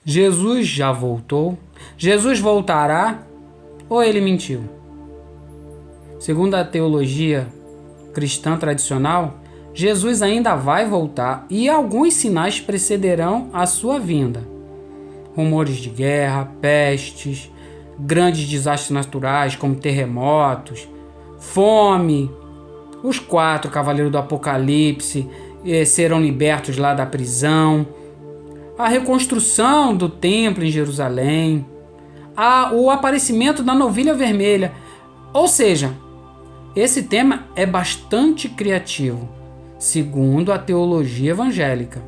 Jesus já voltou? Jesus voltará? Ou ele mentiu? Segundo a teologia cristã tradicional, Jesus ainda vai voltar e alguns sinais precederão a sua vinda. Rumores de guerra, pestes, grandes desastres naturais como terremotos, fome. Os 4 cavaleiros do Apocalipse serão libertos lá da prisão. A reconstrução do templo em Jerusalém. O aparecimento da novilha vermelha. Ou seja, esse tema é bastante criativo, segundo a teologia evangélica.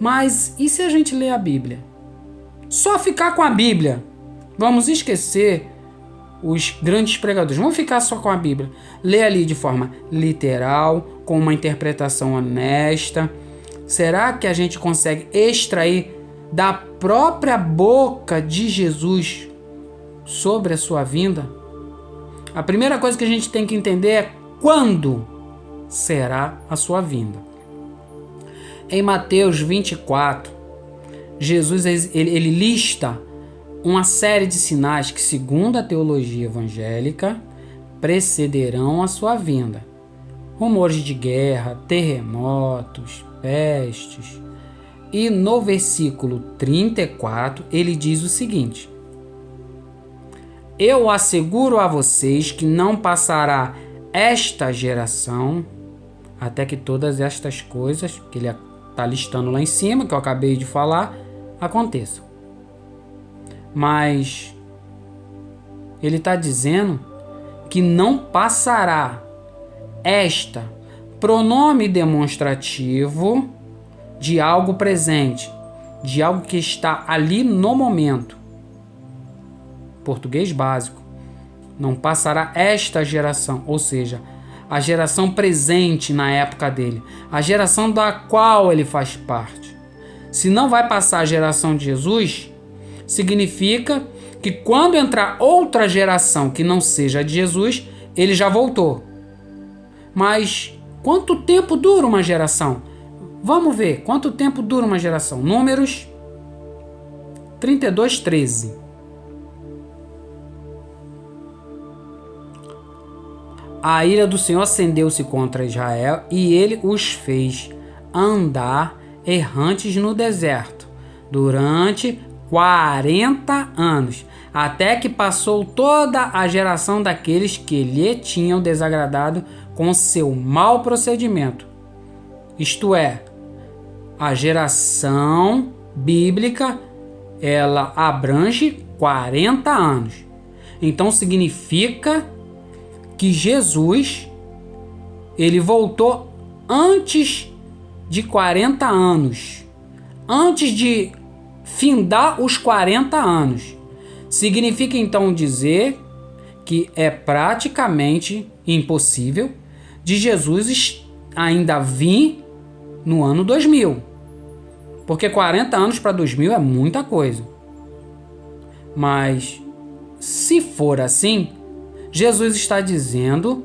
Mas e se a gente ler a Bíblia? Só ficar com a Bíblia. Vamos esquecer os grandes pregadores. Vamos ficar só com a Bíblia. Ler ali de forma literal, com uma interpretação honesta. Será que a gente consegue extrair da própria boca de Jesus sobre a sua vinda? A primeira coisa que a gente tem que entender é quando será a sua vinda. Em Mateus 24, Jesus ele lista uma série de sinais que, segundo a teologia evangélica, precederão a sua vinda. Rumores de guerra, terremotos, pestes. E no versículo 34, ele diz o seguinte: eu asseguro a vocês que não passará esta geração até que todas estas coisas que ele está listando lá em cima, que eu acabei de falar, aconteçam. Mas ele está dizendo que não passará esta, pronome demonstrativo de algo presente, de algo que está ali no momento. Português básico. Não passará esta geração, ou seja, a geração presente na época dele, a geração da qual ele faz parte. Se não vai passar a geração de Jesus, significa que quando entrar outra geração que não seja de Jesus, ele já voltou. Mas quanto tempo dura uma geração? Vamos ver quanto tempo dura uma geração. Números 32:13. A ira do Senhor acendeu-se contra Israel e ele os fez andar errantes no deserto durante 40 anos, até que passou toda a geração daqueles que lhe tinham desagradado com seu mau procedimento. Isto é, a geração bíblica, ela abrange 40 anos. Então significa que Jesus, ele voltou antes de 40 anos. Antes de findar os 40 anos. Significa então dizer que é praticamente impossível de Jesus ainda vir no ano 2000. Porque 40 anos para 2000 é muita coisa. Mas, se for assim, Jesus está dizendo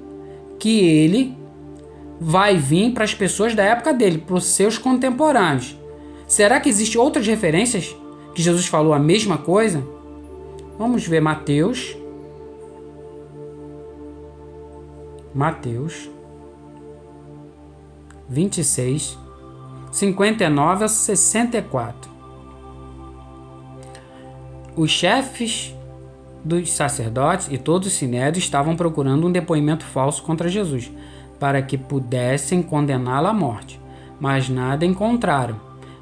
que ele vai vir para as pessoas da época dele, para os seus contemporâneos. Será que existem outras referências que Jesus falou a mesma coisa? Vamos ver Mateus 26, 59 a 64. Os chefes dos sacerdotes e todos os sinédrios estavam procurando um depoimento falso contra Jesus, para que pudessem condená-lo à morte, mas nada encontraram,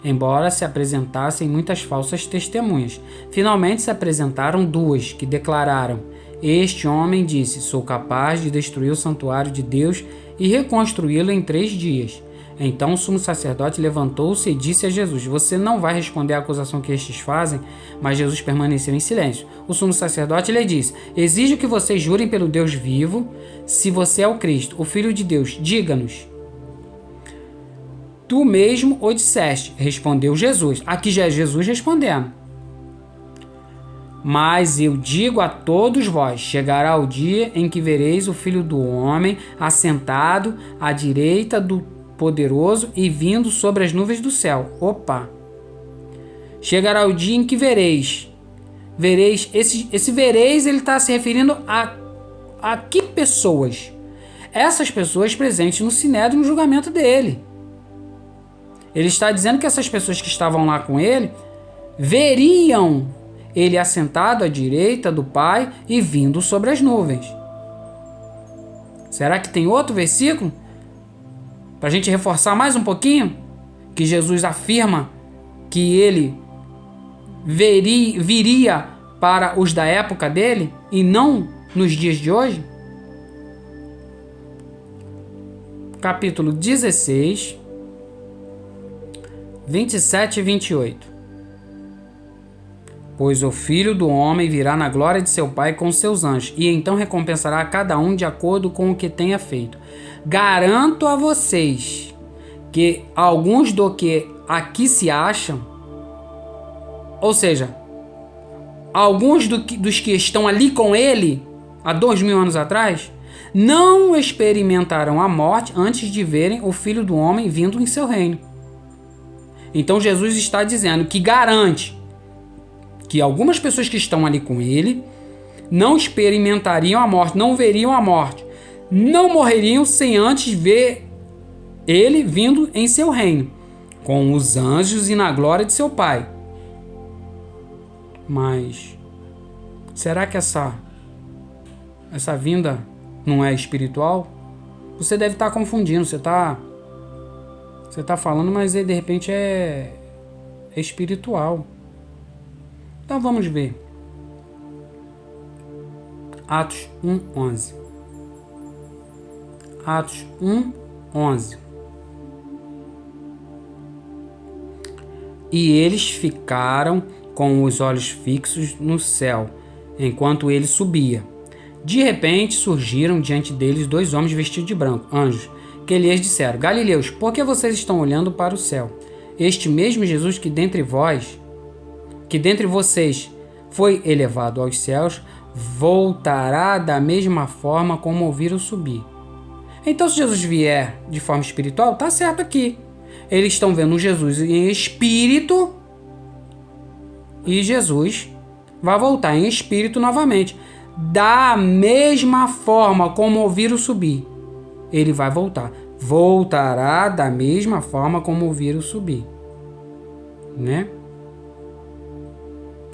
embora se apresentassem muitas falsas testemunhas. Finalmente se apresentaram 2, que declararam: este homem disse, sou capaz de destruir o santuário de Deus e reconstruí-lo em 3 dias. Então o sumo sacerdote levantou-se e disse a Jesus: você não vai responder à acusação que estes fazem? Mas Jesus permaneceu em silêncio. O sumo sacerdote lhe disse: exijo que vocês jurem pelo Deus vivo, se você é o Cristo, o Filho de Deus, diga-nos. Tu mesmo o disseste, respondeu Jesus. Aqui já é Jesus respondendo. Mas eu digo a todos vós, chegará o dia em que vereis o Filho do Homem assentado à direita do Poderoso e vindo sobre as nuvens do céu. Opa! chegará o dia em que vereis. Esse vereis, ele está se referindo a que pessoas? Essas pessoas presentes no Sinédrio no julgamento dele. Ele está dizendo que essas pessoas que estavam lá com ele veriam ele assentado à direita do Pai e vindo sobre as nuvens. Será que tem outro versículo? Para a gente reforçar mais um pouquinho? Que Jesus afirma que ele viria para os da época dele e não nos dias de hoje? Capítulo 16, 27 e 28. Pois o Filho do Homem virá na glória de seu Pai com seus anjos, e então recompensará a cada um de acordo com o que tenha feito. Garanto a vocês que alguns do que aqui se acham, ou seja, alguns dos que estão ali com ele, há 2000 anos atrás, não experimentarão a morte antes de verem o Filho do Homem vindo em seu reino. Então Jesus está dizendo que garante que algumas pessoas que estão ali com ele não experimentariam a morte, não veriam a morte, não morreriam sem antes ver ele vindo em seu reino, com os anjos e na glória de seu Pai. Mas será que essa vinda não é espiritual? Você deve estar confundindo, você está falando, mas de repente é espiritual. Então vamos ver. Atos 1:11. Atos 1:11. E eles ficaram com os olhos fixos no céu, enquanto ele subia. De repente surgiram diante deles 2 homens vestidos de branco, anjos, que lhes disseram: Galileus, por que vocês estão olhando para o céu? Este mesmo Jesus que dentre vocês foi elevado aos céus, voltará da mesma forma como o viram subir. Então, se Jesus vier de forma espiritual, tá certo aqui. Eles estão vendo Jesus em espírito e Jesus vai voltar em espírito novamente. Da mesma forma como o viram subir, ele vai voltar. Voltará da mesma forma como o viram subir. Né?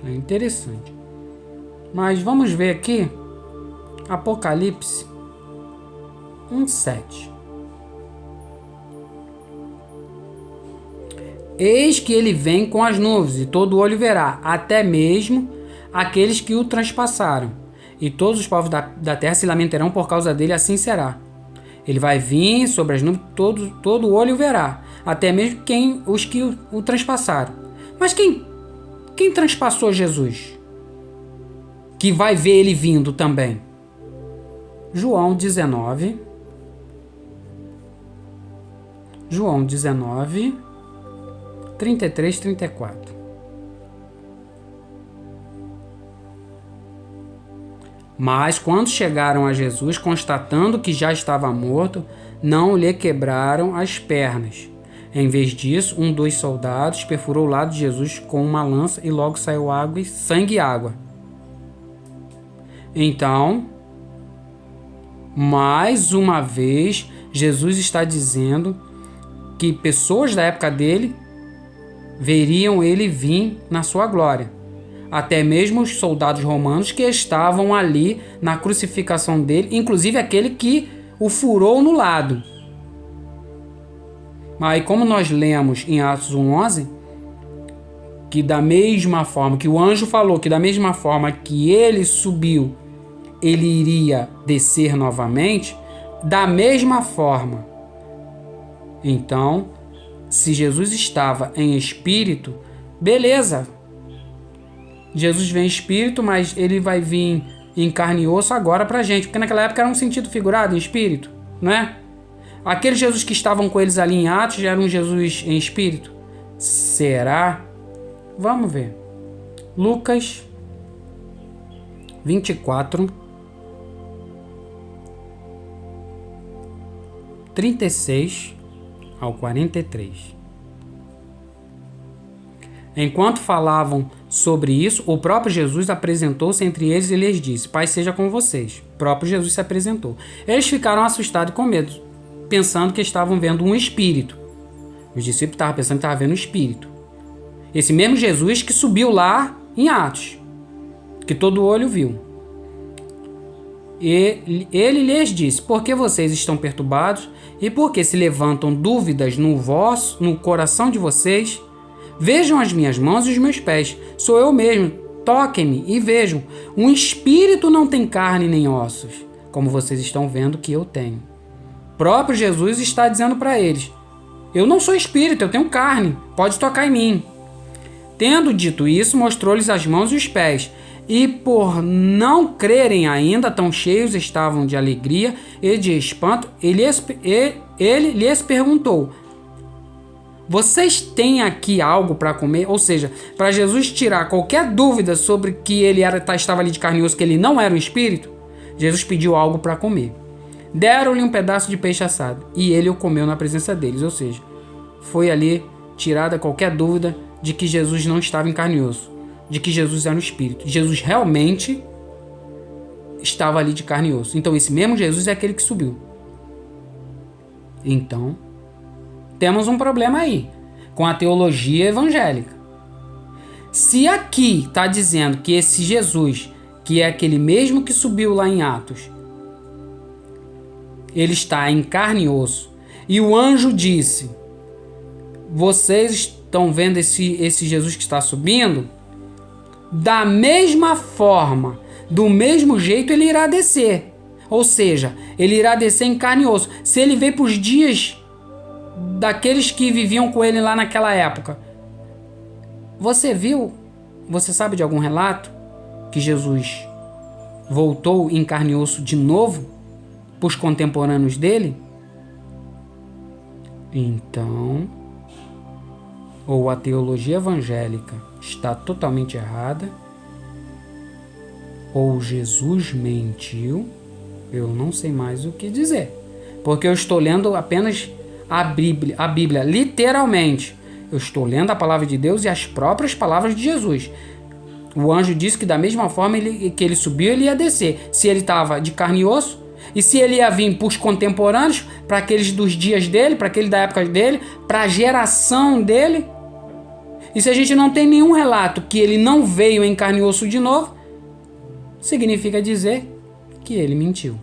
É interessante. Mas vamos ver aqui Apocalipse 1:7. Eis que ele vem com as nuvens, e todo olho verá, até mesmo aqueles que o transpassaram. E todos os povos da terra se lamentarão por causa dele, assim será. Ele vai vir sobre as nuvens, todo olho verá, até mesmo os que o transpassaram. Mas quem transpassou Jesus? Que vai ver ele vindo também. João 19, 33, 34. Mas quando chegaram a Jesus, constatando que já estava morto, não lhe quebraram as pernas. Em vez disso, um dos soldados perfurou o lado de Jesus com uma lança e logo saiu sangue e água. Então, mais uma vez, Jesus está dizendo que pessoas da época dele veriam ele vir na sua glória. Até mesmo os soldados romanos que estavam ali na crucificação dele, inclusive aquele que o furou no lado. Aí, como nós lemos em Atos 1:11, que da mesma forma que o anjo falou, que da mesma forma que ele subiu, ele iria descer novamente, da mesma forma. Então, se Jesus estava em espírito, beleza. Jesus vem em espírito, mas ele vai vir em carne e osso agora pra gente, porque naquela época era um sentido figurado em espírito, não é? Aqueles Jesus que estavam com eles ali em Atos já era um Jesus em espírito? Será? Vamos ver. Lucas 24, 36 ao 43. Enquanto falavam sobre isso, o próprio Jesus apresentou-se entre eles e lhes disse: Pai seja com vocês. O próprio Jesus se apresentou. Eles ficaram assustados e com medo, pensando que estavam vendo um espírito. Os discípulos estavam pensando que estavam vendo um espírito. Esse mesmo Jesus que subiu lá em Atos, que todo olho viu. E ele lhes disse: Por que vocês estão perturbados? E por que se levantam dúvidas no coração de vocês? Vejam as minhas mãos e os meus pés. Sou eu mesmo. Toquem-me e vejam. Um espírito não tem carne nem ossos, como vocês estão vendo que eu tenho. O próprio Jesus está dizendo para eles: Eu não sou espírito, eu tenho carne. Pode tocar em mim. Tendo dito isso, mostrou-lhes as mãos e os pés. E por não crerem ainda, tão cheios estavam de alegria e de espanto, ele lhes perguntou: Vocês têm aqui algo para comer? Ou seja, para Jesus tirar qualquer dúvida sobre que ele estava ali de carne e osso, que ele não era um espírito, Jesus pediu algo para comer. Deram-lhe um pedaço de peixe assado e ele o comeu na presença deles. Ou seja, foi ali tirada qualquer dúvida de que Jesus não estava em carne e osso, de que Jesus era um espírito. Jesus realmente estava ali de carne e osso. Então esse mesmo Jesus é aquele que subiu. Então, temos um problema aí com a teologia evangélica. Se aqui está dizendo que esse Jesus, que é aquele mesmo que subiu lá em Atos, ele está em carne e osso, e o anjo disse: Vocês estão vendo esse Jesus que está subindo? Da mesma forma, do mesmo jeito ele irá descer. Ou seja, ele irá descer em carne e osso. Se ele veio para os dias daqueles que viviam com ele lá naquela época, você sabe de algum relato que Jesus voltou em carne e osso de novo para os contemporâneos dele? Então, ou a teologia evangélica está totalmente errada, ou Jesus mentiu. Eu não sei mais o que dizer, porque eu estou lendo apenas a Bíblia, literalmente. Eu estou lendo a palavra de Deus e as próprias palavras de Jesus. O anjo disse que da mesma forma que ele subiu, ele ia descer. Se ele estava de carne e osso, e se ele ia vir para os contemporâneos, para aqueles dos dias dele, para aquele da época dele, para a geração dele. E se a gente não tem nenhum relato que ele não veio em carne e osso de novo, significa dizer que ele mentiu.